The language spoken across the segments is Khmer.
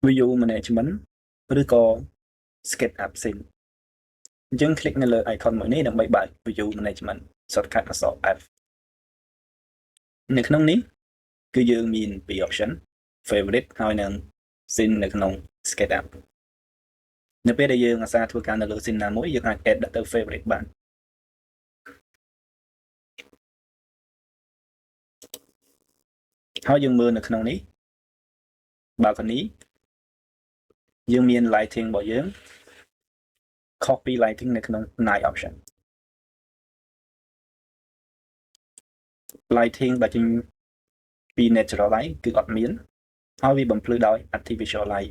view management ឬក៏ SketchUp scene អញ្ចឹង click នៅលើ icon មួយនេះដើម្បីបើក view management shortcut អក្សរ F នៅក្នុងនេះគឺយើងមានពីរ option favorite ហើយនិង scene នៅក្នុង SketchUp នៅពេលដែលយើងអាសាធ្វើការនៅលើ scene ណាមួយយើងអាច add ដាក់ទៅ favorite បានហើយយើងមើលនៅក្នុងនេះ balcony យើងមាន lighting របស់យើង copy lighting នៅក្នុង night option lighting ដែលចេញពី natural light គឺអត់មានហើយវាបំភ្លឺដោយ artificial light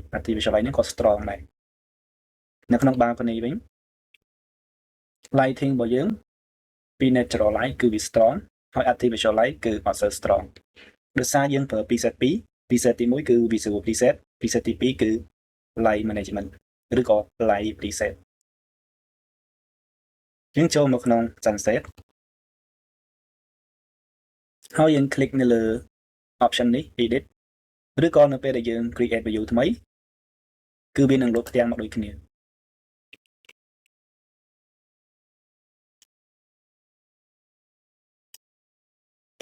នេះក៏ strong ដែរនៅក្នុង balcony វិញ lighting របស់យើងពី natural light គឺវា strong ហើយ artificial light គឺអត់សូវ strong ដោយសារយើងប្រើ preset 2 preset ទី1គឺ visual preset preset ទី2គឺ light management ឬក៏ light preset យើងចូលមកក្នុង sunset ហើយយើង click នៅលើ option នេះ edit ឬក៏នៅពេលដែលយើង create view ថ្មីគឺវានឹងលោតផ្ទាំងមកដូចគ្នា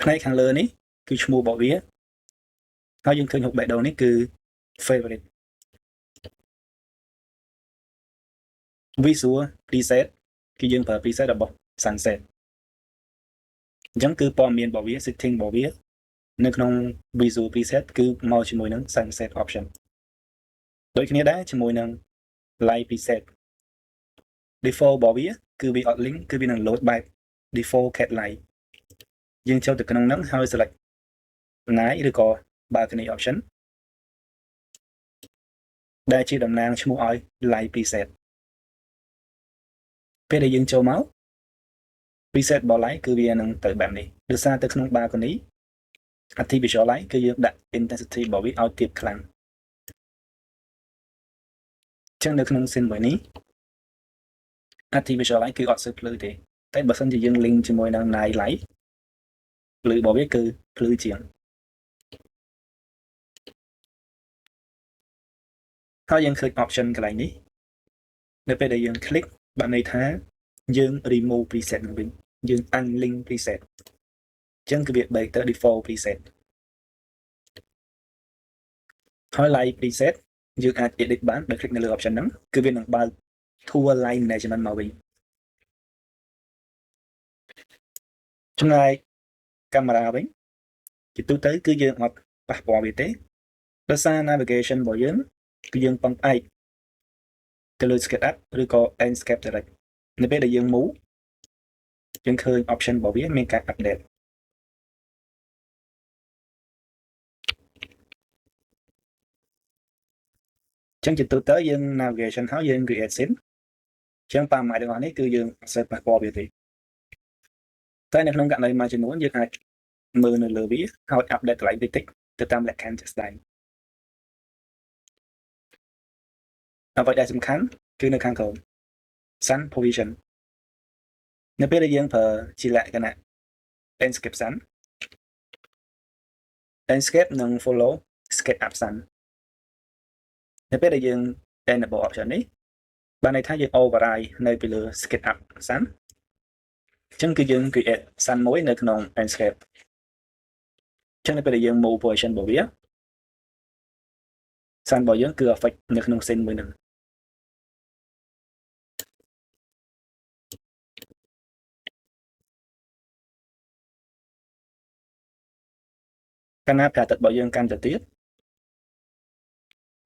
ផ្នែកខាងលើនេះគឺឈ្មោះរបស់វាហើយយើងឃើញហូបបេះដូងនេះគឺ favorite visual preset គឺយើងប្រើ preset របស់ sunset អញ្ចឹងគឺព័ត៌មានរបស់វា setting របស់វានៅក្នុង visual preset គឺមកជាមួយនឹង sunset option ដូចគ្នាដែរជាមួយនឹង light preset default របស់វាគឺវាអត់ link គឺវានឹង load បែប default cat light យើងចូលទៅក្នុងហ្នឹងហើយ select night ឬក៏ balcony option ដែលជាតំណាងឈ្មោះឲ្យ light preset ពេលដែលយើងចូលមក preset របស់ light គឺវានឹងទៅបែបនេះដោយសារទៅក្នុង balcony artificial light គឺយើងដាក់ intensity របស់វាឲ្យទាបខ្លាំងអញ្ចឹងនៅក្នុង scene មួយនេះ artificial light គឺអត់សូវភ្លឺទេតែបើសិនជាយើង link ជាមួយនឹង night light ភ្លឺរបស់វាគឺភ្លឺជាងហើយយើងឃើញ option កន្លែងនេះនៅពេលដែលយើង click បានន័យថាយើង remove preset នឹងវិញយើង unlink preset អញ្ចឹងគឺវា បែកទៅ default preset ហើយ light preset យើងអាច edit បានដោយ click នៅលើ option ហ្នឹងគឺវានឹងបើក tool light management មកវិញចំណែកកាមេរ៉ាវិញជាទូទៅគឺយើងអត់ប៉ះពាល់វាទេដោយសារ navigation របស់យើងគឺយើងពឹងផ្អែកទៅលើ SketchUp ឬក៏ Enscape Direct នៅពេលដែលយើង move យើងឃើញ option របស់វាមានការ update អញ្ចឹងជាទូទៅយើង navigation ហើយយើង create scene អញ្ចឹងប៉ាម៉ាយទាំងអស់នេះគឺយើងអត់សូវប៉ះពាល់វាទេតែនៅក្នុងករណីមួយចំនួនយើងអាចមើលនៅលើវាហើយ update កន្លែងតិចតិចទៅតាមលក្ខខណ្ឌជាក់ស្ដែងអ្វីដែលសំខាន់គឺនៅខាងក្រោម sun position នៅពេលដែលយើងប្រើជាលក្ខណៈ Enscape sun Enscape នឹង follow SketchUp sun នៅពេលដែលយើង enable option នេះបានន័យថាយើង override នៅពីលើ SketchUp sun អញ្ចឹងគឺយើង create sun មួយនៅក្នុង Enscape អញ្ចឹងនៅពេលដែលយើង move position របស់វា sun របស់យើងគឺ affect នៅក្នុង scene មួយហ្នឹងកាលណាព្រះអាទិត្យរបស់យើងកាន់ទៅទៀត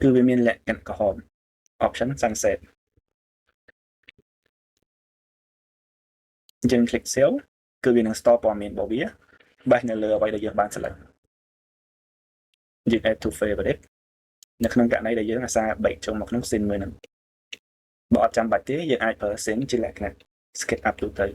គឺវាមានលក្ខណៈក្រហម option sunset អញ្ចឹង click save គឺវានឹង store ព័ត៌មានរបស់វាបេះនៅលើអ្វីដែលយើងបាន select យើង add to favorite នៅក្នុងករណីដែលយើងអាសាបែកចូលមកក្នុង scene មួយហ្នឹងបើអត់ចាំបាច់ទេយើងអាចប្រើ scene ជាលក្ខណៈ SketchUp ទូទៅ